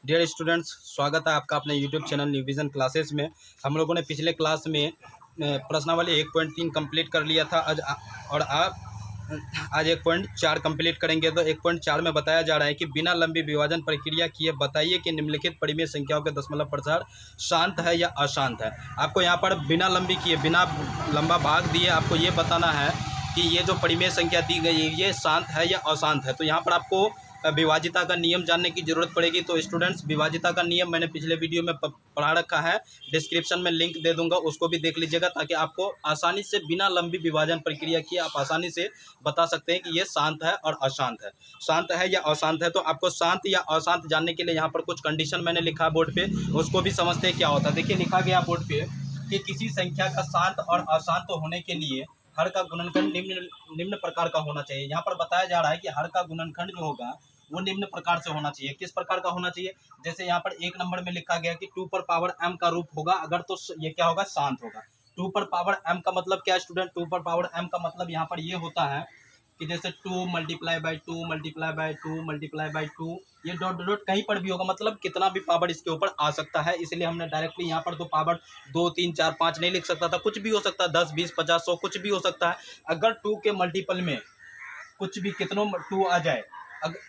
Dear students, स्वागत है आपका अपने YouTube channel new vision classes में। हम लोगों ने पिछले क्लास में प्रश्नावली 1.3 कंप्लीट कर लिया था। आज 1.4 कंप्लीट करेंगे। तो 1.4 में बताया जा रहा है कि बिना लंबी विभाजन प्रक्रिया किए बताइए कि निम्नलिखित परिमेय संख्याओं के दशमलव प्रसार शांत है या अशांत है। आपको यहाँ पर बिना लंबी किए, बिना लंबा भाग दिए आपको ये बताना है कि ये जो परिमेय संख्या दी गई है ये शांत है या अशांत है। तो यहाँ पर आपको विभाजिता का नियम जानने की ज़रूरत पड़ेगी। तो स्टूडेंट्स, विभाजिता का नियम मैंने पिछले वीडियो में पढ़ा रखा है, डिस्क्रिप्शन में लिंक दे दूंगा, उसको भी देख लीजिएगा, ताकि आपको आसानी से बिना लंबी विभाजन प्रक्रिया किए आप आसानी से बता सकते हैं कि ये शांत है और अशांत है, शांत है या अशांत है। तो आपको शांत या अशांत जानने के लिए यहाँ पर कुछ कंडीशन मैंने लिखा बोर्ड पे, उसको भी समझते हैं क्या होता है। देखिए, लिखा गया बोर्ड पे कि किसी संख्या का शांत और अशांत होने के लिए हर का गुणनखंड निम्न प्रकार का होना चाहिए। यहाँ पर बताया जा रहा है कि हर का गुणनखंड जो होगा वो निम्न प्रकार से होना चाहिए। किस प्रकार का होना चाहिए? जैसे यहाँ पर 1 नंबर में लिखा गया कि 2 पर पावर m का रूप होगा अगर, तो ये क्या होगा? शांत होगा। 2 पर पावर m का मतलब क्या है स्टूडेंट? 2 पर पावर m का मतलब यहाँ पर ये होता है कि जैसे 2 multiply by 2 multiply by 2 multiply by 2, ये डॉट डॉट कहीं पर भी होगा, मतलब कितना भी पावर इसके ऊपर आ सकता है। इसलिए हमने डायरेक्टली यहाँ पर तो पावर 2 3 4 5 नहीं लिख सकता था, कुछ भी हो सकता है, 10 20 50 100 कुछ भी हो सकता है। अगर 2 के मल्टीपल में कुछ भी कितनों 2 आ जाए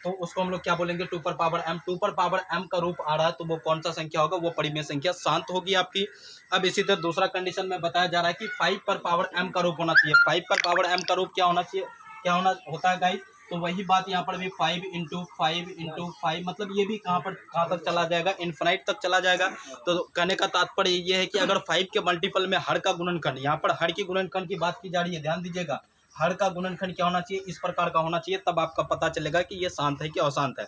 तो उसको हम लोग क्या बोलेंगे? 2 पर पावर m। 2 पर पावर m का रूप आ रहा है तो वो कौन सा संख्या होगा? वो परिमेय संख्या शांत होगी आपकी। अब इसी तरह दूसरा कंडीशन में बताया जा रहा है कि 5 पर पावर m का रूप होना चाहिए। 5 पर पावर m का रूप क्या होना चाहिए? क्या होता है गाइस? तो वही बात यहाँ पर भी 5 इंटू 5, मतलब ये भी कहाँ तक चला जाएगा? इन्फिनाइट तक चला जाएगा। तो कहने का तात्पर्य ये है कि अगर 5 के मल्टीपल में हर का गुणनखंड, यहाँ पर हर की गुणनखंड की बात की जा रही है, ध्यान दीजिएगा, हर का गुणनखंड क्या होना चाहिए? इस प्रकार का होना चाहिए, तब आपका पता चलेगा कि ये शांत है कि अशांत है।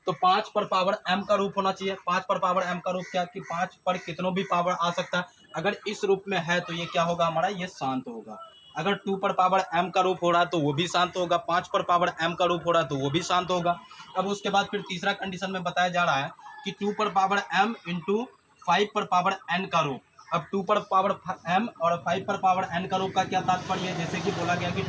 तो 5 पर पावर m का रूप होना चाहिए। 5 पर पावर m का रूप क्या? कि 5 पर कितनों भी पावर आ सकता है। अगर इस रूप में है तो ये क्या होगा हमारा? ये शांत होगा। अगर 2 पर पावर m का रूप हो रहा है तो वो भी शांत होगा। 5 पर पावर m का रूप हो रहा है तो वो भी शांत होगा। अब उसके बाद फिर तीसरा कंडीशन में बताया जा रहा है कि 2 पर पावर m इंटू 5 पर पावर n का रूप। अब 2 पर पावर m और 5 पर पावर n का रूप का क्या तात्पर्य है? जैसे कि बोला गया कि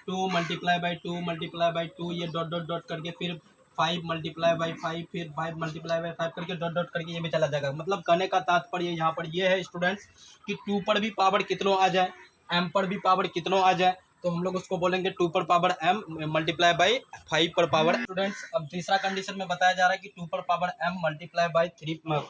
2 मल्टीप्लाई बाई 2 मल्टीप्लाई बाई 2, ये डॉट डॉट डॉट करके फिर 5 मल्टीप्लाई बाई 5, फिर 5 मल्टीप्लाई बाई 5 करके डॉट डॉट करके ये भी चला जाएगा। मतलब कहने का तात्पर्य यहाँ पर ये है स्टूडेंट्स कि 2 पर भी पावर कितनों आ जाए, m पर भी पावर कितनों आ जाए, तो हम लोग उसको बोलेंगे 2 पर पावर m मल्टीप्लाई बाई 5 पर पावर। स्टूडेंट्स, अब तीसरा कंडीशन में बताया जा रहा है कि 2 पर पावर m मल्टीप्लाई बाई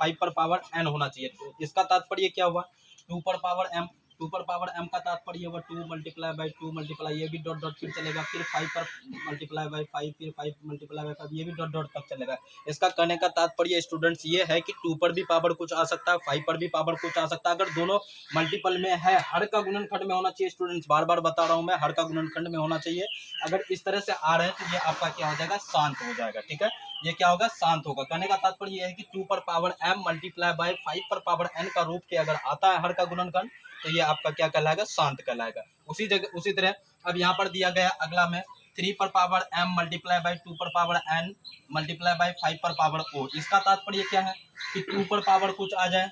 5 पर पावर n होना चाहिए। तो इसका तात्पर्य क्या हुआ? 2 पर पावर m का तात्पर्य हुआ 2 मल्टीप्लाई बाई 2 मल्टीप्लाई, ये भी डॉट डॉट फिर चलेगा, फिर 5 पर मल्टीप्लाई बाई 5, फिर 5 मल्टीप्लाई बाई 5, ये भी डॉट डॉट तक चलेगा। इसका कहने का तात्पर्य स्टूडेंट्स ये है कि 2 पर भी पावर कुछ आ सकता है, 5 पर भी पावर कुछ आ सकता है। अगर दोनों मल्टीपल में है, हर का गुणनखंड में होना चाहिए स्टूडेंट्स, बार बार बता रहा हूँ मैं, हर का गुणनखंड में होना चाहिए। अगर इस तरह से आ रहे हैं तो ये आपका क्या हो जाएगा? शांत हो जाएगा। ठीक है, ये क्या होगा? शांत होगा। कहने का तात्पर्य ये है कि 2 पर पावर m मल्टीप्लाई बाई 5 पर पावर n का रूप के अगर आता है हर का गुणनखंड, तो ये आपका क्या कहलाएगा? शांत कहलाएगा। उसी तरह अब यहाँ पर दिया गया अगला में 3 पर पावर m मल्टीप्लाई बाई 2 पर पावर n मल्टीप्लाई बाई 5 पर पावर o। इसका तात्पर्य क्या है कि 2 पर पावर कुछ आ जाए,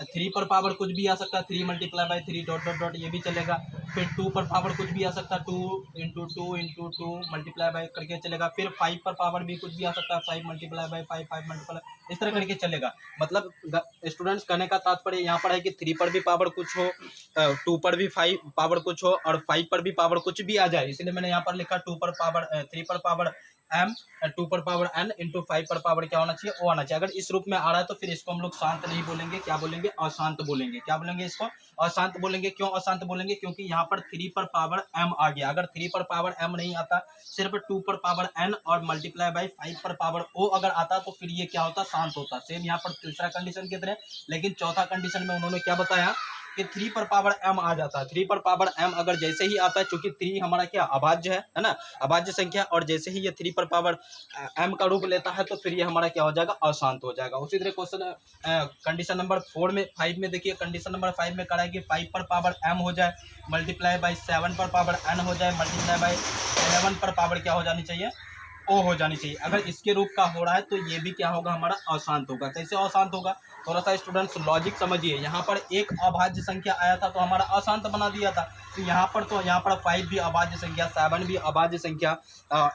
3 पर पावर कुछ भी आ सकता है, 3 multiply by 3 dot dot dot, ये भी चलेगा। फिर 2 पर पावर कुछ भी आ सकता है, 2 इंटू 2 मल्टीप्लाई बाई करके चलेगा। फिर 5 पर पावर भी कुछ भी आ सकता है, 5 मल्टीप्लाई बाई 5 मल्टीप्लाई, इस तरह करके चलेगा। मतलब स्टूडेंट्स, कहने का तात्पर्य यहाँ पर है कि 3 पर भी पावर कुछ हो, 2 पर भी 5 पावर कुछ हो और 5 पर भी पावर कुछ भी आ जाए। इसलिए मैंने यहाँ पर लिखा 2 पर पावर 3 पर पावर m 2 पर पावर n इंटू 5 पर पावर क्या होना चाहिए? ओ आना चाहिए। अगर इस रूप में आ रहा है तो फिर इसको हम लोग शांत नहीं बोलेंगे, क्या बोलेंगे? अशांत बोलेंगे। क्या बोलेंगे? इसको अशांत बोलेंगे। क्यों अशांत बोलेंगे? क्योंकि यहाँ पर 3 पर पावर m आ गया। अगर 3 पर पावर m नहीं आता, सिर्फ 2 पर पावर n और मल्टीप्लाई बाई 5 पर पावर o अगर आता तो फिर ये क्या होता? शांत होता। सेम यहाँ पर तीसरा कंडीशन की तरह, लेकिन चौथा कंडीशन में उन्होंने क्या बताया कि 3 पर पावर m आ जाता है। 3 पर पावर m अगर जैसे ही आता है, चूंकि 3 हमारा क्या अभाज्य है ना, अभाज्य संख्या, और जैसे ही ये 3 पर पावर m का रूप लेता है तो फिर ये हमारा क्या हो जाएगा? अशांत हो जाएगा। उसी तरह क्वेश्चन कंडीशन नंबर 5 में देखिए, कंडीशन नंबर 5 में करा है कि 5 पर पावर m हो जाए मल्टीप्लाई बाई 7 पर पावर n हो जाए मल्टीप्लाई बाई 11 पर पावर क्या हो जानी चाहिए? ओ हो जानी चाहिए। अगर इसके रूप का हो रहा है तो ये भी क्या होगा, हमारा अशांत होगा। कैसे अशांत होगा, थोड़ा सा स्टूडेंट्स लॉजिक समझिए। यहाँ पर एक अभाज्य संख्या आया था तो हमारा अशांत बना दिया था। तो यहाँ पर 5 भी अभाज्य संख्या, 7 भी अभाज्य संख्या,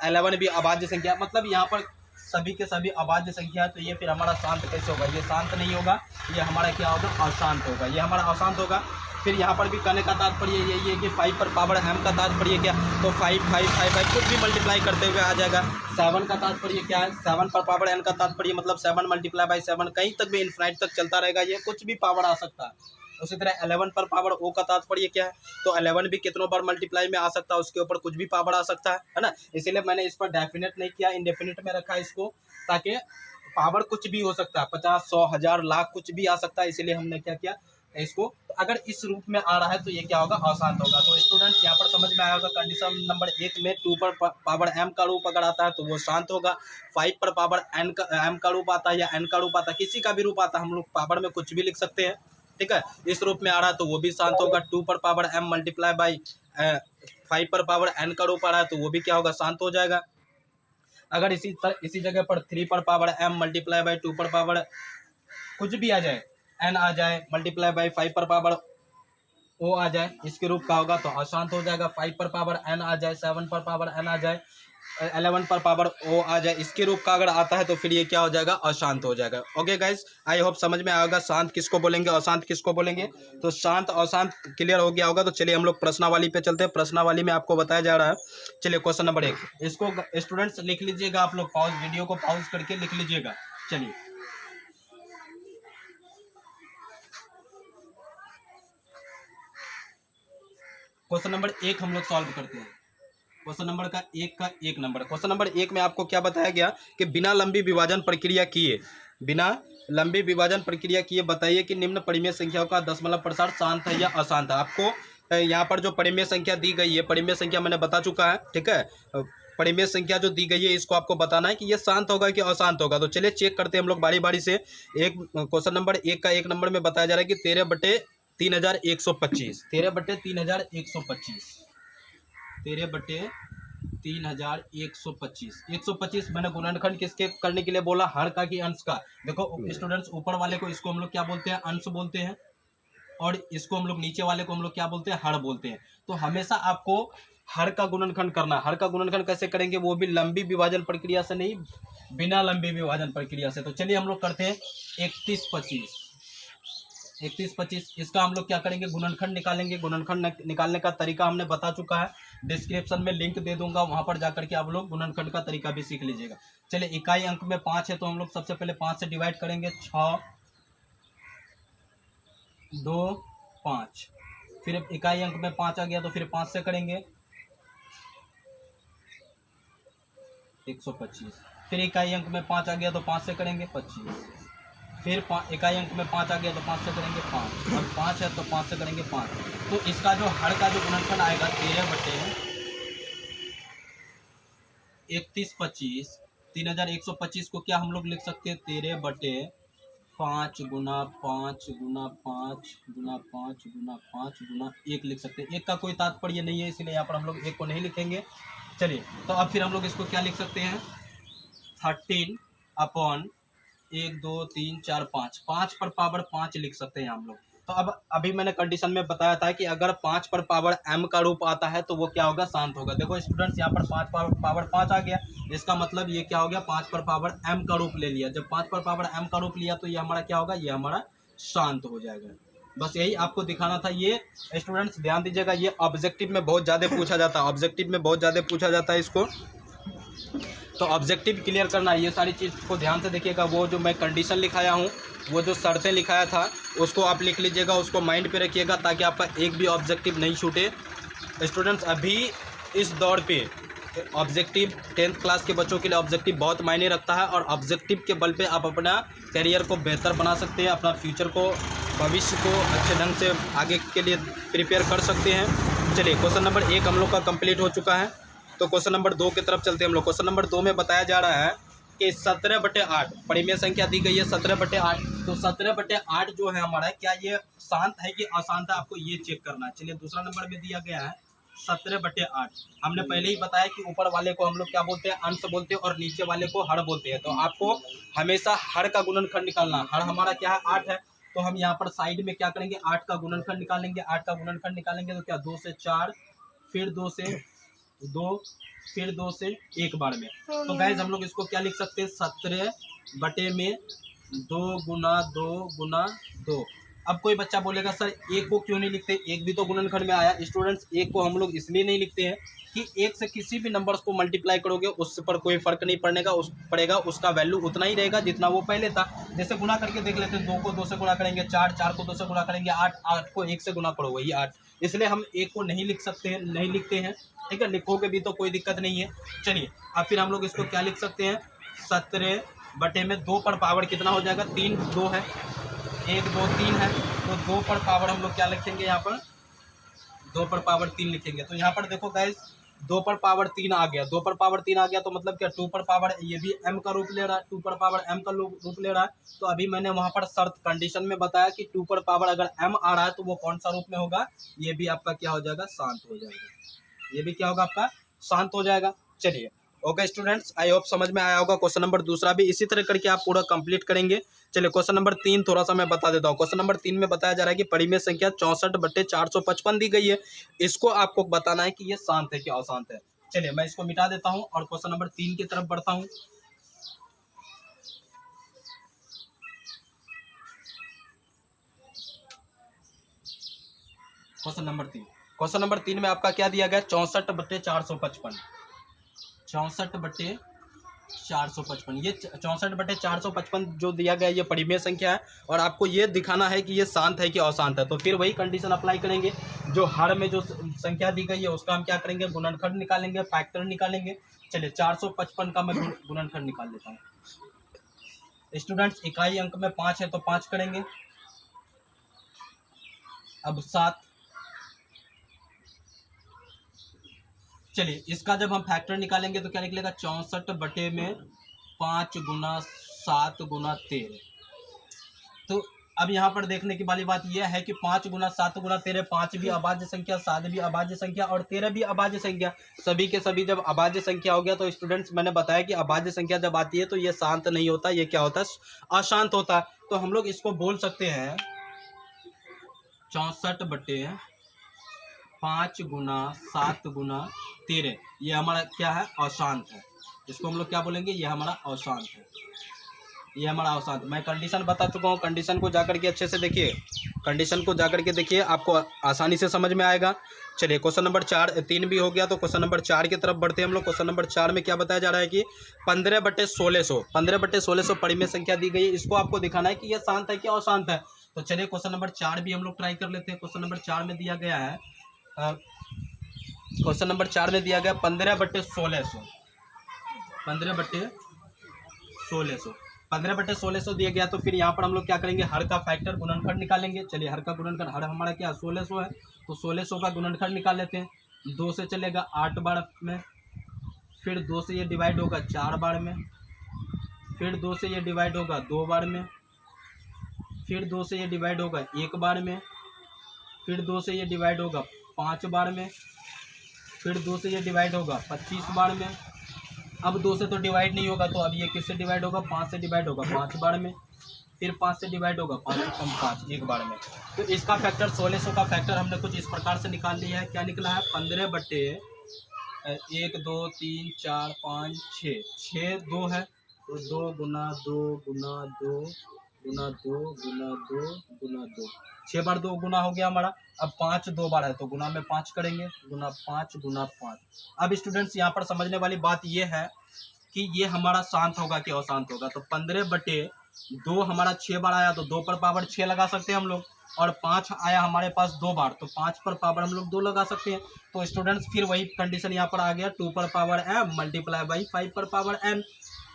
11 भी अभाज्य संख्या, मतलब यहाँ पर सभी के सभी अभाज्य संख्या है। तो ये फिर हमारा शांत कैसे होगा, ये शांत नहीं होगा, ये हमारा क्या होगा, अशांत होगा। ये हमारा अशांत होगा। फिर यहाँ पर भी कहने का तात्पर्य यही है कि 5 पर पावर m का तात्पर्य क्या, तो 5 5 5 5 कुछ भी मल्टीप्लाई करते हुए आ जाएगा। 7 का तात्पर्य क्या है, 7 पर पावर n का तात्पर्य मतलब 7 मल्टीप्लाई बाई 7, कहीं तक भी इन्फिनाइट तक चलता रहेगा, ये कुछ भी पावर आ सकता है। उसी तरह 11 पर पावर o का तात्पर्य क्या है, तो 11 भी कितनों बार मल्टीप्लाई में आ सकता है, उसके ऊपर कुछ भी पावर आ सकता है ना। इसीलिए मैंने इस पर डेफिनेट नहीं किया, इंडेफिनिट में रखा है इसको, ताकि पावर कुछ भी हो सकता है, 50 100 1000 लाख कुछ भी आ सकता है। इसीलिए हमने क्या किया इसको, तो अगर इस रूप में आ रहा है तो ये क्या होगा, अशांत होगा। तो स्टूडेंट्स यहाँ पर समझ में आया होगा, कंडीशन नंबर 1 में 2 पर पावर m का रूप अगर आता है तो वो शांत होगा। 5 पर पावर m का रूप आता है या n का रूप आता है, किसी का भी रूप आता है, हम लोग पावर में कुछ भी लिख सकते हैं, ठीक है। इस रूप में आ रहा है तो वो भी शांत होगा। 2 पर पावर m मल्टीप्लाई बाई 5 पर पावर n का रूप आ रहा है तो वो भी क्या होगा, शांत हो जाएगा। अगर इसी जगह पर 3 पर पावर m मल्टीप्लाई बाई 2 पर पावर कुछ भी आ जाए, n आ जाए, मल्टीप्लाई बाई 5 पर पावर o आ जाए, इसके रूप का होगा तो अशांत हो जाएगा। 5 पर पावर n आ जाए, 7 पर पावर n आ जाए, 11 पर पावर o आ जाए, इसके रूप का अगर आता है तो फिर ये क्या हो जाएगा, अशांत हो जाएगा। ओके गाइस, आई होप समझ में आएगा शांत किसको बोलेंगे, अशांत किसको बोलेंगे। तो शांत अशांत क्लियर हो गया होगा। तो चलिए हम लोग प्रश्नावली पे चलते हैं। प्रश्नावली में आपको बताया जा रहा है, चलिए क्वेश्चन नंबर 1, इसको स्टूडेंट्स लिख लीजिएगा, आप लोग पॉज, वीडियो को पॉज करके लिख लीजिएगा। चलिए क्वेश्चन नंबर 1 हम लोग सॉल्व करते हैं। क्वेश्चन नंबर का 1 नंबर, क्वेश्चन नंबर 1 में आपको क्या बताया गया कि बिना लंबी विभाजन प्रक्रिया किए, बिना लंबी विभाजन प्रक्रिया किए बताइए कि निम्न परिमेय संख्याओं का दशमलव प्रसार शांत है या अशांत है। आपको यहाँ पर जो परिमेय संख्या दी गई है, परिमेय संख्या मैंने बता चुका है, ठीक है। परिमेय संख्या जो दी गई है इसको आपको बताना है कि ये शांत होगा कि अशांत होगा। तो चलिए चेक करते हैं हम लोग बारी बारी से। एक क्वेश्चन नंबर 1 का 1 नंबर में बताया जा रहा है कि 13/3125, 13/3125, 13/3125, 125 मैंने गुणनखंड किसके करने के लिए बोला, हर का कि अंश का। देखो स्टूडेंट्स, ऊपर वाले को इसको हम लोग क्या बोलते हैं, अंश बोलते हैं, और इसको हम लोग नीचे वाले को हम लोग क्या बोलते हैं, हर बोलते हैं। तो हमेशा आपको हर का गुणनखंड करना। हर का गुणनखंड कैसे करेंगे, वो भी लंबी विभाजन प्रक्रिया से नहीं, बिना लंबी विभाजन प्रक्रिया से। तो चलिए हम लोग करते हैं 31/25, 31/25, इसका हम लोग क्या करेंगे, गुणनखंड निकालेंगे। गुणनखंड निकालने का तरीका हमने बता चुका है, डिस्क्रिप्शन में लिंक दे दूंगा, वहां पर जाकर के आप लोग गुणनखंड का तरीका भी सीख लीजिएगा। चलिए इकाई अंक में 5 है तो हम लोग सबसे पहले 5 से डिवाइड करेंगे, 6 2 5, फिर इकाई अंक में 5 आ गया तो फिर 5 से करेंगे 125, फिर इकाई अंक में 5 आ गया तो 5 से करेंगे 25, फिर इकाई अंक में 5 आ गया तो 5 से करेंगे 5, और 5 है तो 5 से करेंगे 5। तो इसका जो हर का जो गुणनखंड आएगा 13/3125, 3125 को क्या हम लोग लिख सकते हैं, 13/5 गुना 5 गुना 5 गुना 5 गुना 5 गुना 1 लिख सकते हैं। 1 का कोई तात्पर्य नहीं है, इसलिए यहाँ पर हम लोग 1 को नहीं लिखेंगे। चलिए तो अब फिर हम लोग इसको क्या लिख सकते हैं, 13/1 2 3 4 5, 5 पर पावर 5 लिख सकते हैं हम लोग। तो अब अभी मैंने कंडीशन में बताया था कि अगर 5 पर पावर m का रूप आता है तो वो क्या होगा, शांत होगा। देखो स्टूडेंट्स, यहाँ पर 5 पर पावर 5 आ गया, इसका मतलब ये क्या हो गया, 5 पर पावर m का रूप ले लिया। जब 5 पर पावर m का रूप लिया तो ये हमारा क्या होगा, ये हमारा शांत हो जाएगा। बस यही आपको दिखाना था। ये स्टूडेंट्स ध्यान दीजिएगा, ये ऑब्जेक्टिव में बहुत ज़्यादा पूछा जाता है, ऑब्जेक्टिव में बहुत ज़्यादा पूछा जाता है इसको। तो ऑब्जेक्टिव क्लियर करना है, ये सारी चीज़ को ध्यान से देखिएगा। वो जो मैं कंडीशन लिखाया हूँ, वो जो शर्तें लिखाया था उसको आप लिख लीजिएगा, उसको माइंड पे रखिएगा ताकि आपका एक भी ऑब्जेक्टिव नहीं छूटे। स्टूडेंट्स, अभी इस दौर पे ऑब्जेक्टिव 10th क्लास के बच्चों के लिए ऑब्जेक्टिव बहुत मायने रखता है, और ऑब्जेक्टिव के बल पे आप अपना करियर को बेहतर बना सकते हैं, अपना फ्यूचर को, भविष्य को अच्छे ढंग से आगे के लिए प्रिपेयर कर सकते हैं। चलिए क्वेश्चन नंबर 1 हम लोग का कंप्लीट हो चुका है। तो क्वेश्चन नंबर 2 की तरफ चलते हैं हम लोग। क्वेश्चन नंबर 2 में बताया जा रहा है कि 17/8 परिमेय संख्या दी गई है, 17/8। तो 17/8 जो है हमारा, क्या ये शांत है कि अशांत है, आपको ये चेक करना है। चलिए दूसरा नंबर में दिया गया है 17/8। हमने पहले ही बताया कि ऊपर वाले को हम लोग क्या बोलते हैं, अंश बोलते हैं, और नीचे वाले को हर बोलते हैं। तो आपको हमेशा हर का गुणनखंड निकालना। हर हमारा क्या है, 8 है। तो हम यहाँ पर साइड में क्या करेंगे, 8 का गुणनखंड निकालेंगे। 8 का गुणनखंड निकालेंगे तो क्या, 2 से 4, फिर 2 से 2, फिर 2 से 1 बार में। तो गाइज हम लोग इसको क्या लिख सकते हैं, 17/2 गुना 2 गुना 2। अब कोई बच्चा बोलेगा सर एक को क्यों नहीं लिखते, एक भी तो गुणनखंड में आया। स्टूडेंट्स, एक को हम लोग इसलिए नहीं लिखते हैं कि एक से किसी भी नंबर्स को मल्टीप्लाई करोगे उस पर कोई फर्क नहीं पड़ेगा, उसका वैल्यू उतना ही रहेगा जितना वो पहले था। जैसे गुना करके देख लेते हैं, 2 को 2 से गुणा करेंगे 4, 4 को 2 से गुणा करेंगे 8, 8 को 1 से गुणा करो वही 8। इसलिए हम एक को नहीं लिखते हैं। ठीक है, लिखोगे भी तो कोई दिक्कत नहीं है। चलिए अब फिर हम लोग इसको क्या लिख सकते हैं, 17/2 पर पावर कितना हो जाएगा, 3, 2 है, 1 2 3 है। तो 2 पर पावर हम लोग क्या लिखेंगे, यहाँ पर 2 पर पावर 3 लिखेंगे। तो यहाँ पर देखो गाइस, 2 पर पावर 3 आ गया। 2 पर पावर 3 आ गया तो मतलब क्या, 2 पर पावर, ये भी m का रूप ले रहा है, 2 पर पावर m का रूप ले रहा है। तो अभी मैंने वहाँ पर शर्त कंडीशन में बताया कि 2 पर पावर अगर m आ रहा है तो वो कौन सा रूप में होगा, ये भी आपका क्या हो जाएगा, शांत हो जाएगा। ये भी क्या होगा, आपका शांत हो जाएगा। चलिए ओके स्टूडेंट्स, आई होप समझ में आया होगा। क्वेश्चन नंबर दूसरा भी इसी तरह करके आप पूरा कंप्लीट करेंगे। चलिए क्वेश्चन नंबर 3 थोड़ा सा मैं बता देता हूँ। क्वेश्चन नंबर 3 में बताया जा रहा है कि परिमेय संख्या 64/455 दी गई है। इसको आपको बताना है कि ये शांत है कि अशांत है। चलिए मैं इसको मिटा देता हूँ और क्वेश्चन नंबर 3 की तरफ बढ़ता हूँ। क्वेश्चन नंबर 3 में आपका क्या दिया गया, 64/455। 64/455, ये 64/455 जो दिया गया ये परिमेय संख्या है और आपको ये दिखाना है कि ये शांत है कि अशांत है। तो फिर वही कंडीशन अप्लाई करेंगे, जो हर में जो संख्या दी गई है उसका हम क्या करेंगे, गुणनखंड निकालेंगे, फैक्टर निकालेंगे। चलिए 455 का मैं गुणनखंड निकाल लेता हूँ। स्टूडेंट्स, इकाई अंक में 5 है तो 5 करेंगे। अब 7, चलिए इसका जब हम फैक्टर निकालेंगे तो क्या निकलेगा, 64/5 गुना 7 गुना 13। तो अब यहाँ पर देखने की वाली बात यह है कि 5 गुना 7 गुना 13, 5 भी अभाज्य संख्या, 7 भी अभाज्य संख्या और 13 भी अभाज्य संख्या। सभी के सभी जब अभाज्य संख्या हो गया तो स्टूडेंट्स मैंने बताया कि अभाज्य संख्या जब आती है तो ये शांत नहीं होता, ये क्या होता है, अशांत होता है। तो हम लोग इसको बोल सकते हैं 64/5 गुना 7 गुना 13, ये हमारा क्या है, अशांत है। इसको हम लोग क्या बोलेंगे, ये हमारा अशांत है, ये हमारा अशांत। मैं कंडीशन बता चुका हूँ, कंडीशन को जाकर के अच्छे से देखिए, कंडीशन को जाकर के देखिए, आपको आसानी से समझ में आएगा। चलिए क्वेश्चन नंबर 3 भी हो गया तो क्वेश्चन नंबर 4 की तरफ बढ़ते हैं हम लोग। क्वेश्चन नंबर 4 में क्या बताया जा रहा है कि 15/1600 परिमेय संख्या दी गई है। इसको आपको दिखाना है कि यह शांत है कि अशांत है। तो चलिए क्वेश्चन नंबर 4 भी हम लोग ट्राई कर लेते हैं। क्वेश्चन नंबर 4 में दिया गया है, क्वेश्चन नंबर 4 में दिया गया 15/1600। 15/1600 दिया गया। तो फिर यहाँ पर हम लोग क्या करेंगे, हर का फैक्टर गुणनखंड निकालेंगे। चलिए हर का गुणनखंड, हर हमारा क्या 1600 है तो 1600 का गुणनखंड निकाल लेते हैं। 2 से चलेगा 8 बार में, फिर 2 से ये डिवाइड होगा 4 बार में, फिर 2 से ये डिवाइड होगा 2 बार में, फिर 2 से ये डिवाइड होगा 1 बार में, फिर 2 से ये डिवाइड होगा 5 बार में, फिर 2 से ये डिवाइड होगा 25 बार में। अब 2 से तो डिवाइड नहीं होगा तो अब ये किससे डिवाइड होगा, 5 से डिवाइड होगा 5 बार में, फिर 5 से डिवाइड होगा 5 कम 5 1 बार में। तो इसका फैक्टर 1600 का फैक्टर हमने कुछ इस प्रकार से निकाल लिया है। क्या निकला है, 15/1 2 3 4 5 6, 6 2 है तो 2 गुना 2 गुना 2 गुना 2 गुना 2 गुना 2, 6 बार 2 गुना हो गया हमारा। अब 5 2 बार है तो गुना में 5 करेंगे, गुना 5 गुना 5। अब स्टूडेंट्स यहाँ पर समझने वाली बात ये है कि ये हमारा शांत होगा कि अशांत होगा। तो 15/2 हमारा 6 बार आया तो 2 पर पावर 6 लगा सकते हैं हम लोग, और 5 आया हमारे पास 2 बार तो 5 पर पावर हम लोग 2 लगा सकते हैं। तो स्टूडेंट्स फिर वही कंडीशन यहाँ पर आ गया, 2 पर पावर m मल्टीप्लाई बाई 5 पर पावर n,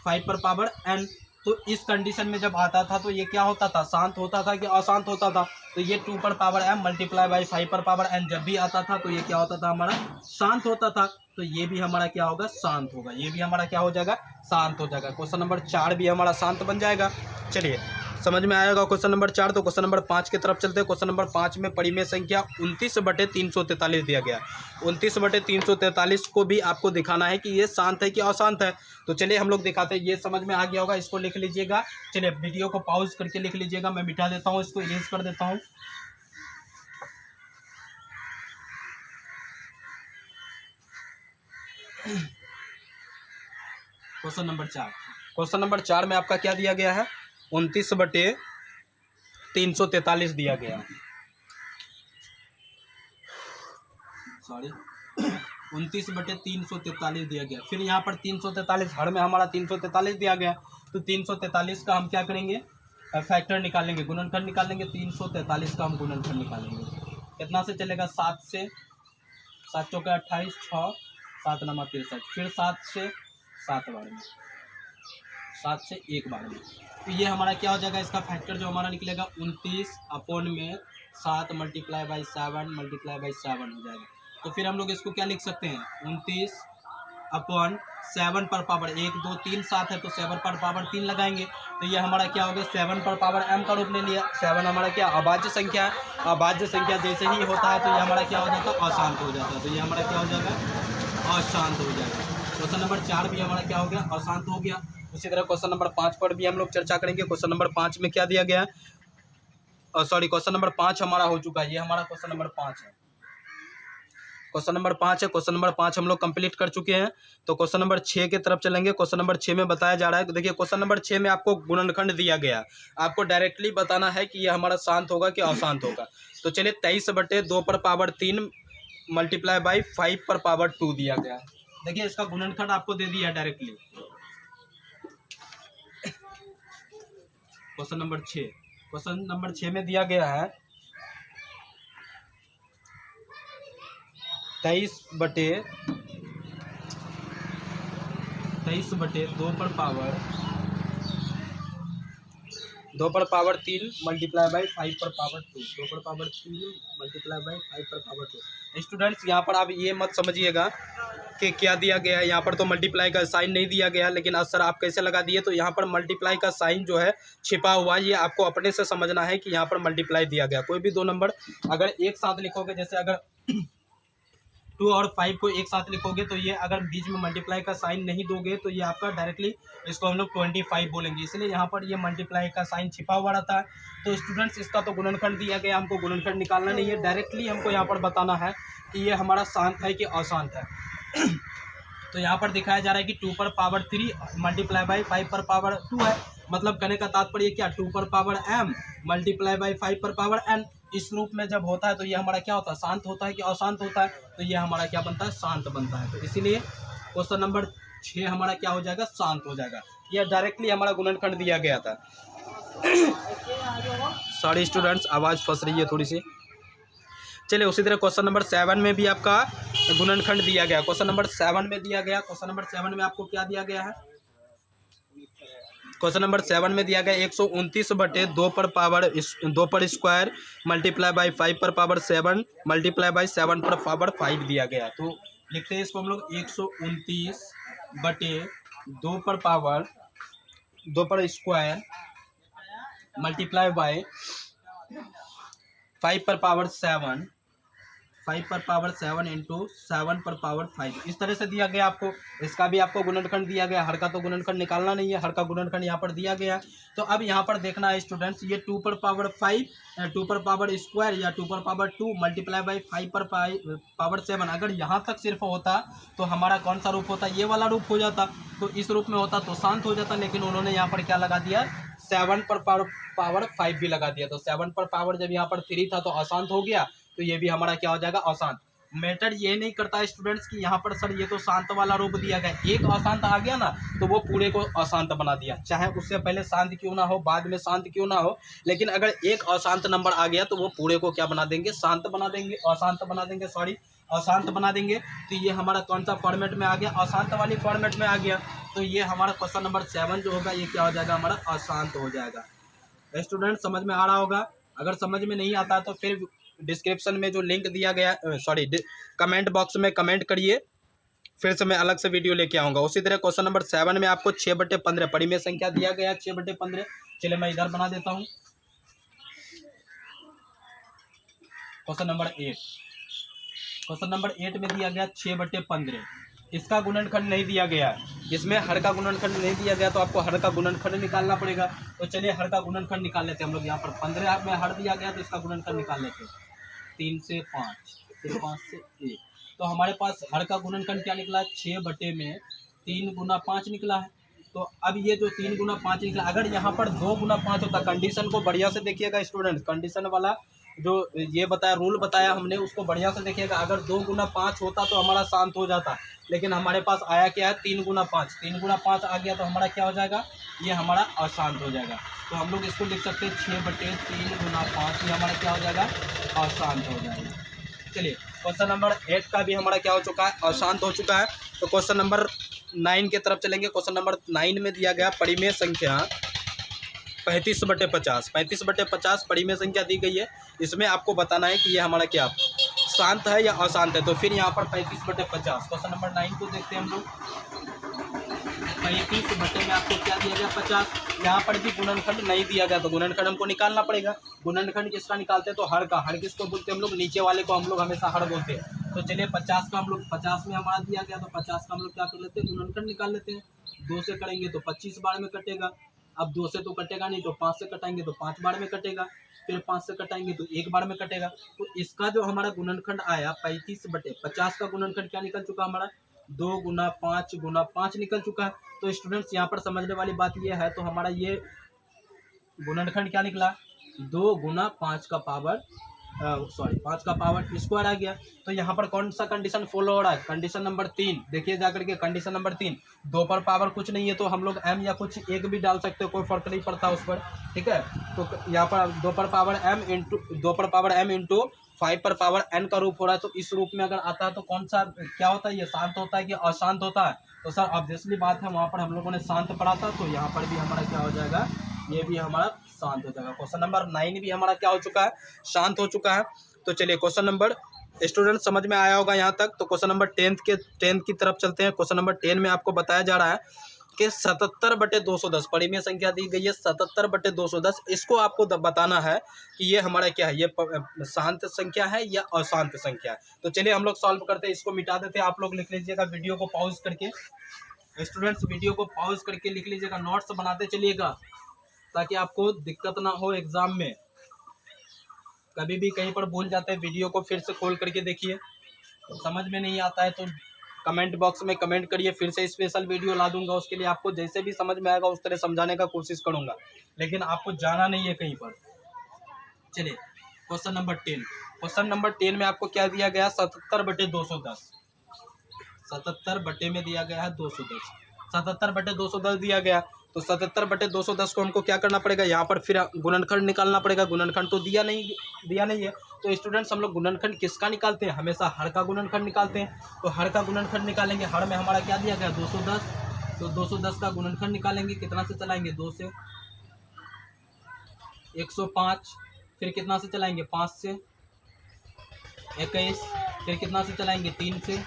5 पर पावर n। तो इस कंडीशन में जब आता था तो ये क्या होता था, शांत होता था कि अशांत होता था। तो ये 2 पर पावर m मल्टीप्लाई बाई 5 पर पावर n जब भी आता था तो ये क्या होता था, हमारा शांत होता था। तो ये भी हमारा क्या होगा, शांत होगा, ये भी हमारा क्या हो जाएगा, शांत हो जाएगा। क्वेश्चन नंबर 4 भी हमारा शांत बन जाएगा। चलिए समझ में आएगा क्वेश्चन नंबर 4। तो क्वेश्चन नंबर 5 की तरफ चलते हैं। क्वेश्चन नंबर 5 में परिमेय संख्या 29/343 दिया गया। 29/343 को भी आपको दिखाना है कि ये शांत है कि अशांत है। तो चलिए हम लोग दिखाते हैं। ये समझ में आ गया होगा, इसको लिख लीजिएगा। चलिए वीडियो को पॉज करके लिख लीजिएगा, मैं मिटा देता हूँ, इसको इरेज कर देता हूँ। क्वेश्चन नंबर 4, क्वेश्चन नंबर 4 में आपका क्या दिया गया है, 29/343 दिया गया। सॉरी 29/343 दिया गया। फिर यहाँ पर 343 हर में हमारा 343 दिया गया। तो 343 का हम क्या करेंगे, फैक्टर निकालेंगे, गुणनखंड निकालेंगे। 343 का हम गुणनखंड निकालेंगे। कितना से चलेगा, 7 से, 7 चौके 28, 6 7 9 63। फिर 7 से 7 बार में, 7 से 1 बार में। तो ये हमारा क्या हो जाएगा, इसका फैक्टर जो हमारा निकलेगा 29/7 × 7 हो जाएगा। तो फिर हम लोग इसको क्या लिख सकते हैं, 29/7 पर पावर 1 2 3 7 है, तो 7 पर पावर 3 लगाएंगे। तो ये हमारा क्या हो गया, 7 पर पावर m का रूप ले लिया। 7 हमारा क्या अभाज्य संख्या है। अभाज्य संख्या जैसे ही होता है तो ये हमारा क्या हो जाता है, अशांत हो जाता है। तो ये हमारा क्या हो जाएगा, अशांत हो जाएगा। क्वेश्चन नंबर 4 भी हमारा क्या हो गया, अशांत हो गया। उसी तरह क्वेश्चन नंबर 5 पर भी हम लोग चर्चा करेंगे। क्वेश्चन नंबर 5 में क्या दिया गया है, सॉरी क्वेश्चन नंबर 5 हमारा हो चुका है। ये हमारा क्वेश्चन नंबर 5 है। क्वेश्चन नंबर 5 है। क्वेश्चन नंबर 5 हम लोग कंप्लीट कर चुके हैं। तो क्वेश्चन नंबर 6 की तरफ चलेंगे। क्वेश्चन नंबर 6 में बताया जा रहा है, देखिए क्वेश्चन नंबर 6 में आपको गुणनखंड दिया गया। आपको डायरेक्टली बताना है कि ये हमारा शांत होगा कि अशांत होगा। तो चलिए 23/2 पर पावर 3 × 5 पर पावर 2 दिया गया। देखिए इसका गुणनखंड आपको दे दिया है directly. Question number 6, question number 6 में दिया गया है 23/2 पर पावर 2 पर पावर 3 × 5 पर पावर 2, 2 पर पावर 3 × 5 पर पावर 2। स्टूडेंट्स यहाँ पर आप ये मत समझिएगा कि क्या दिया गया है। यहाँ पर तो मल्टीप्लाई का साइन नहीं दिया गया, लेकिन सर आप कैसे लगा दिए। तो यहाँ पर मल्टीप्लाई का साइन जो है छिपा हुआ, ये आपको अपने से समझना है कि यहाँ पर मल्टीप्लाई दिया गया। कोई भी दो नंबर अगर एक साथ लिखोगे, जैसे अगर 2 और 5 को एक साथ लिखोगे, तो ये अगर बीच में मल्टीप्लाई का साइन नहीं दोगे तो ये आपका डायरेक्टली, इसको हम लोग 25 बोलेंगे। इसलिए यहाँ पर ये मल्टीप्लाई का साइन छिपा हुआ रहता है। तो स्टूडेंट्स इसका तो गुणनखंड दिया गया, हमको गुणनखंड निकालना नहीं है, डायरेक्टली हमको यहाँ पर बताना है कि ये हमारा शांत है कि अशांत है। तो यहाँ पर दिखाया जा रहा है कि 2 पर पावर 3 × 5 पर पावर 2 है। मतलब कहने का तात्पर्य क्या, 2 पर पावर m × 5 पर पावर n। इस रूप में जब होता है तो ये हमारा क्या होता है, शांत होता है कि अशांत होता है। तो ये हमारा क्या बनता है, शांत बनता है। तो इसीलिए क्वेश्चन नंबर 6 हमारा क्या हो जाएगा, शांत हो जाएगा। ये डायरेक्टली हमारा गुणनखंड दिया गया था। सॉरी स्टूडेंट्स, आवाज़ फंस रही है थोड़ी सी। चलिए उसी तरह क्वेश्चन नंबर 7 में भी आपका गुणनखंड दिया गया। क्वेश्चन नंबर 7 में दिया गया, क्वेश्चन नंबर 7 में आपको क्या दिया गया है, क्वेश्चन नंबर 7 में दिया गया 129/2 पर पावर 2 पर स्क्वायर × 5 पर पावर 7 × 7 पर पावर 5 दिया गया। तो लिखते हैं इसको हम लोग 129/2 पर पावर 2 पर स्क्वायर × 5 पर पावर 7 5 पर पावर 7 × 7 पर पावर 5, इस तरह से दिया गया आपको। इसका भी आपको गुणनखंड दिया गया। हर का तो गुणनखंड निकालना नहीं है, हर का गुणनखंड यहाँ पर दिया गया। तो अब यहाँ पर देखना है स्टूडेंट्स, ये 2 पर पावर 5 2 पर पावर स्क्वायर या 2 पर पावर 2 × 5 पर पावर 7, अगर यहाँ तक सिर्फ होता तो हमारा कौन सा रूप होता, ये वाला रूप हो जाता। तो इस रूप में होता तो शांत हो जाता, लेकिन उन्होंने यहाँ पर क्या लगा दिया, 7 पर पावर 5 भी लगा दिया। तो 7 पर पावर जब यहाँ पर 3 था तो अशांत हो गया। तो ये भी हमारा क्या हो जाएगा, अशांत। मैटर ये नहीं करता स्टूडेंट्स कि यहाँ पर सर ये तो शांत वाला रूप दिया गया, एक अशांत आ गया ना तो वो पूरे को अशांत बना दिया। चाहे उससे पहले शांत क्यों ना हो, बाद में शांत क्यों ना हो, लेकिन अगर एक अशांत नंबर आ गया तो वो पूरे को क्या बना देंगे, शांत बना देंगे, अशांत बना देंगे, सॉरी अशांत बना देंगे। तो ये हमारा कौन सा फॉर्मेट में आ गया, अशांत वाली फॉर्मेट में आ गया। तो ये हमारा क्वेश्चन नंबर 7 जो होगा ये क्या हो जाएगा, हमारा अशांत हो जाएगा। स्टूडेंट समझ में आ रहा होगा। अगर समझ में नहीं आता तो फिर डिस्क्रिप्शन में जो लिंक दिया गया, सॉरी कमेंट बॉक्स में कमेंट करिए, फिर से मैं अलग से वीडियो लेके आऊँगा। उसी तरह क्वेश्चन नंबर 7 में आपको 6/15 परिमेय संख्या दिया गया है 6/15। चलिए मैं इधर बना देता हूँ। क्वेश्चन नंबर 8 में दिया गया 6/15। इसका गुणनखंड नहीं दिया गया है, इसमें हर का गुणनखंड नहीं दिया गया, तो आपको हर का गुणनखंड निकालना पड़ेगा। तो चलिए हर का गुणनखंड निकाल लेते हैं हम लोग। यहाँ पर 15 में हर दिया गया तो इसका गुणनखंड निकाल लेते हैं। 3 से 5, फिर 5 से 1। तो हमारे पास हर का गुणनखंड क्या निकला? 6 में 3 गुना 5 निकला है। तो अब ये जो 3 गुना 5 निकला, अगर यहाँ पर 2 गुना 5 होता, कंडीशन को बढ़िया से देखिएगा स्टूडेंट, कंडीशन वाला जो ये बताया, रूल बताया हमने, उसको बढ़िया से देखिएगा। अगर 2 गुना 5 होता तो हमारा शांत हो जाता, लेकिन हमारे पास आया क्या है? 3 गुना 5। 3 गुना 5 आ गया तो हमारा क्या हो जाएगा? ये हमारा अशांत हो जाएगा। तो हम लोग इसको लिख सकते हैं 6/3 गुना 5, ये हमारा क्या हो जाएगा? अशांत हो जाएगा। चलिए क्वेश्चन नंबर 8 का भी हमारा क्या हो चुका है? अशांत हो चुका है। तो क्वेश्चन नंबर 9 की तरफ चलेंगे। क्वेश्चन नंबर 9 में दिया गया परिमेय संख्या 35/50। 35/50 परिमेय संख्या दी गई है। इसमें आपको बताना है कि ये हमारा क्या शांत है या अशांत है। तो फिर यहाँ पर 35/50 क्वेश्चन नंबर 9 को देखते हैं हम लोग। 35 में आपको क्या दिया गया? 50। यहाँ पर भी गुणनखंड नहीं दिया गया, तो गुणनखंड हमको निकालना पड़ेगा। गुणनखंड किसका निकालते हैं? तो हर का। हर किसको बोलते हैं हम लोग? नीचे वाले को हम लोग हमेशा हर बोलते हैं। तो चलिए 50 का हम लोग, 50 में हमारा दिया गया तो 50 का हम लोग क्या कर लेते हैं? गुणनखंड निकाल लेते हैं। 2 से करेंगे तो 25 बार में कटेगा। अब 2 से तो कटेगा नहीं, तो 5 से कटाएंगे तो 5 बार में कटेगा। फिर 5 से कटाएंगे तो 1 बार में कटेगा। तो इसका जो हमारा गुणनखंड आया 35/50 का गुणनखंड क्या निकल चुका हमारा? 2 गुना 5 गुना 5 निकल चुका है। तो स्टूडेंट्स यहाँ पर समझने वाली बात ये है, तो हमारा ये गुणनखंड क्या निकला? 2 गुना 5 का पावर 5 का पावर स्क्वायर आ गया। तो यहाँ पर कौन सा कंडीशन फॉलो हो रहा है? कंडीशन नंबर 3 देखिए जाकर के। कंडीशन नंबर 3, 2 पर पावर कुछ नहीं है तो हम लोग m या कुछ 1 भी डाल सकते हो, कोई फर्क नहीं पड़ता उस पर, ठीक है। तो यहाँ पर 2 पर पावर m इंटू 5 पर पावर n का रूप हो रहा है। तो इस रूप में अगर आता है तो कौन सा क्या होता है? ये शांत होता है कि अशांत होता है? तो सर ऑब्वियसली बात है, वहाँ पर हम लोगों ने शांत पढ़ा था, तो यहाँ पर भी हमारा क्या हो जाएगा? ये भी हमारा शांत हो जाएगा। क्वेश्चन नंबर 9 भी हमारा क्या हो चुका है? शांत हो चुका है। तो चलिए क्वेश्चन नंबर, स्टूडेंट समझ में आया होगा यहाँ तक। तो क्वेश्चन नंबर 10 की तरफ चलते हैं। क्वेश्चन नंबर 10 में आपको बताया जा रहा है कि 77/210 परिमेय संख्या दी गई है 77/210। इसको आपको बताना है कि ये हमारा क्या है? ये शांत संख्या है या अशांत संख्या है। तो चलिए हम लोग सॉल्व करते हैं, इसको मिटा देते हैं। आप लोग लिख लीजिएगा वीडियो को पॉज करके, स्टूडेंट्स वीडियो को पॉज करके लिख लीजिएगा, नोट्स बनाते चलिएगा ताकि आपको दिक्कत ना हो एग्जाम में। कभी भी कहीं पर भूल जाते हैं, वीडियो को फिर से खोल करके देखिए। समझ में नहीं आता है तो कमेंट बॉक्स में कमेंट करिए, फिर से स्पेशल वीडियो ला दूंगा उसके लिए। आपको जैसे भी समझ में आएगा उस तरह समझाने का कोशिश करूंगा, लेकिन आपको जाना नहीं है कहीं पर। चलिए क्वेश्चन नंबर 10। क्वेश्चन नंबर 10 में आपको क्या दिया गया? 77/210। 77 में दिया गया है 210। 77/210 दिया गया। तो 77/210 को हमको क्या करना पड़ेगा? यहाँ पर फिर गुणनखंड निकालना पड़ेगा। गुणनखंड तो दिया नहीं है। तो स्टूडेंट्स हम लोग गुणनखंड किसका निकालते हैं? हमेशा हर का गुणनखंड निकालते हैं। तो हर का गुणनखंड निकालेंगे। हर में हमारा क्या दिया गया? 210। तो 210 का गुणनखंड निकालेंगे, कितना से चलाएंगे? 2 से। 105, फिर कितना से चलाएंगे? 5 से। 21, फिर कितना से चलाएंगे? 3 से।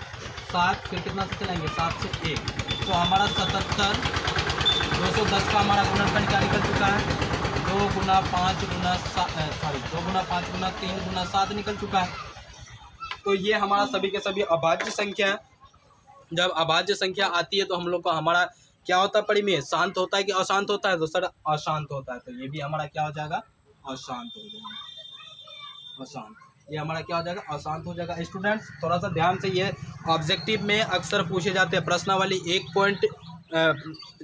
7, फिर कितना से चलाएंगे? 7 से 1। तो हमारा 210 का हमारा गुणनखंड क्या निकल चुका है? 2 गुना 5 गुना 3 गुना 7 निकल चुका है। तो ये हमारा सभी के सभी अभाज्य संख्या है। जब अभाज्य संख्या आती है तो हम लोग को हमारा क्या होता है? परिमेय शांत होता है कि अशांत होता है? तो सर अशांत होता है। तो ये भी हमारा क्या हो जाएगा? अशांत हो जाएगा। अशांत, ये हमारा क्या हो जाएगा? अशांत हो जाएगा। स्टूडेंट्स थोड़ा सा ध्यान से, ये ऑब्जेक्टिव में अक्सर पूछे जाते हैं प्रश्नावली 1 पॉइंट।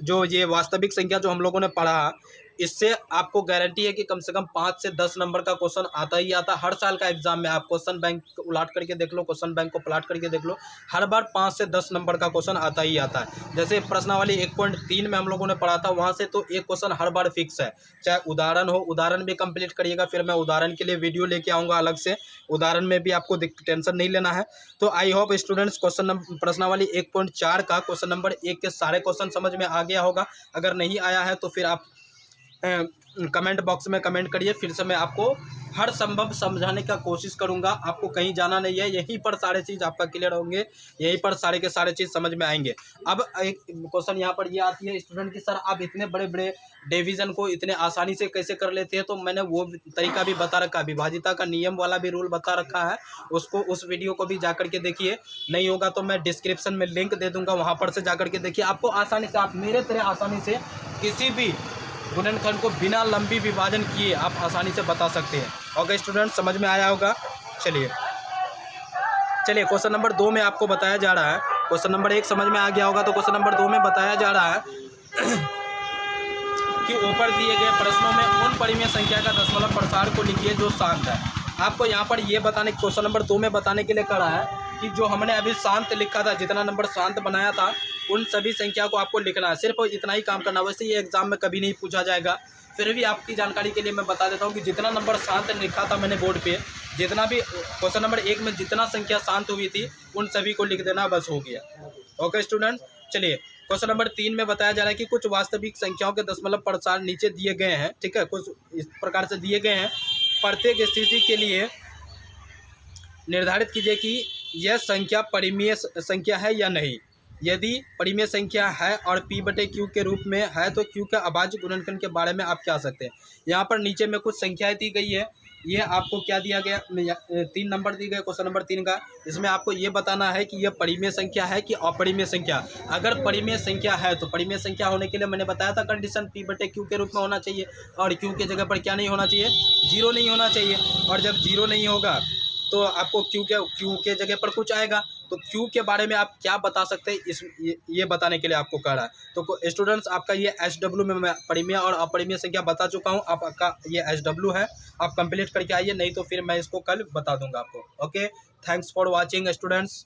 जो ये वास्तविक संख्या जो हम लोगों ने पढ़ा, इससे आपको गारंटी है कि कम से कम 5 से 10 नंबर का क्वेश्चन आता ही आता। हर साल का एग्जाम में आप क्वेश्चन बैंक उलाट करके देख लो, क्वेश्चन बैंक को पलट करके देख लो, हर बार 5 से 10 नंबर का क्वेश्चन आता ही आता है। जैसे प्रश्नावली 1.3 में हम लोगों ने पढ़ा था, वहाँ से तो एक क्वेश्चन हर बार फिक्स है। चाहे उदाहरण हो, उदाहरण भी कंप्लीट करिएगा, फिर मैं उदाहरण के लिए वीडियो लेके आऊँगा अलग से। उदाहरण में भी आपको टेंशन नहीं लेना है। तो आई होप स्टूडेंट्स प्रश्नावली 1.4 का क्वेश्चन नंबर 1 के सारे क्वेश्चन समझ में आ गया होगा। अगर नहीं आया है तो फिर आप कमेंट बॉक्स में कमेंट करिए, फिर से मैं आपको हर संभव समझाने का कोशिश करूंगा। आपको कहीं जाना नहीं है, यहीं पर सारे चीज़ आपका क्लियर होंगे, यहीं पर सारे के सारे चीज़ समझ में आएंगे। अब एक क्वेश्चन यहाँ पर ये आती है स्टूडेंट की, सर आप इतने बड़े बड़े डिवीज़न को इतने आसानी से कैसे कर लेते हैं? तो मैंने वो तरीका भी बता रखा है, विभाजिता का नियम वाला भी रूल बता रखा है, उसको उस वीडियो को भी जा करके देखिए। नहीं होगा तो मैं डिस्क्रिप्शन में लिंक दे दूँगा, वहाँ पर से जा करके देखिए। आपको आसानी से, आप मेरे तरह आसानी से किसी भी गुणनखंड को बिना लंबी विभाजन किए आप आसानी से बता सकते हैं। ओके स्टूडेंट, समझ में आया होगा। चलिए क्वेश्चन नंबर 2 में आपको बताया जा रहा है। क्वेश्चन नंबर 1 समझ में आ गया होगा, तो क्वेश्चन नंबर 2 में बताया जा रहा है कि ऊपर दिए गए प्रश्नों में उन परिमेय संख्या का दशमलव प्रसार को लिखिए जो शांत है। आपको यहाँ पर ये बताने, क्वेश्चन नंबर 2 में बताने के लिए कहा है कि जो हमने अभी शांत लिखा था, जितना नंबर शांत बनाया था, उन सभी संख्या को आपको लिखना है। सिर्फ इतना ही काम करना। वैसे ये एग्जाम में कभी नहीं पूछा जाएगा, फिर भी आपकी जानकारी के लिए मैं बता देता हूँ कि जितना नंबर शांत लिखा था मैंने बोर्ड पे, जितना भी क्वेश्चन नंबर 1 में जितना संख्या शांत हुई थी उन सभी को लिख देना, बस हो गया। ओके स्टूडेंट, चलिए क्वेश्चन नंबर 3 में बताया जा रहा है कि कुछ वास्तविक संख्याओं के दशमलव प्रसार नीचे दिए गए हैं। ठीक है, कुछ इस प्रकार से दिए गए हैं। प्रत्येक स्थिति के लिए निर्धारित कीजिए कि यह संख्या परिमेय संख्या है या नहीं। यदि परिमेय संख्या है और P/Q के रूप में है तो Q का अभाज्य गुणनखंड के बारे में आप क्या सकते हैं। यहाँ पर नीचे में कुछ संख्याएं दी गई है। ये आपको क्या दिया गया, 3 नंबर दी गए क्वेश्चन नंबर 3 का। इसमें आपको ये बताना है कि यह परिमेय संख्या है कि अपरिमेय संख्या। अगर परिमेय संख्या है तो परिमेय संख्या होने के लिए मैंने बताया था कंडीशन P/Q के रूप में होना चाहिए, और Q की जगह पर क्या नहीं होना चाहिए, 0 नहीं होना चाहिए। और जब 0 नहीं होगा तो आपको Q के जगह पर कुछ आएगा। तो Q के बारे में आप क्या बता सकते हैं, ये बताने के लिए आपको कह रहा है। तो स्टूडेंट्स, आपका ये SW में मैं परिमेय और अपरिमेय संख्या बता चुका हूँ। आपका ये SW है, आप कंप्लीट करके आइए, नहीं तो फिर मैं इसको कल बता दूंगा आपको। Okay, thanks for watching students.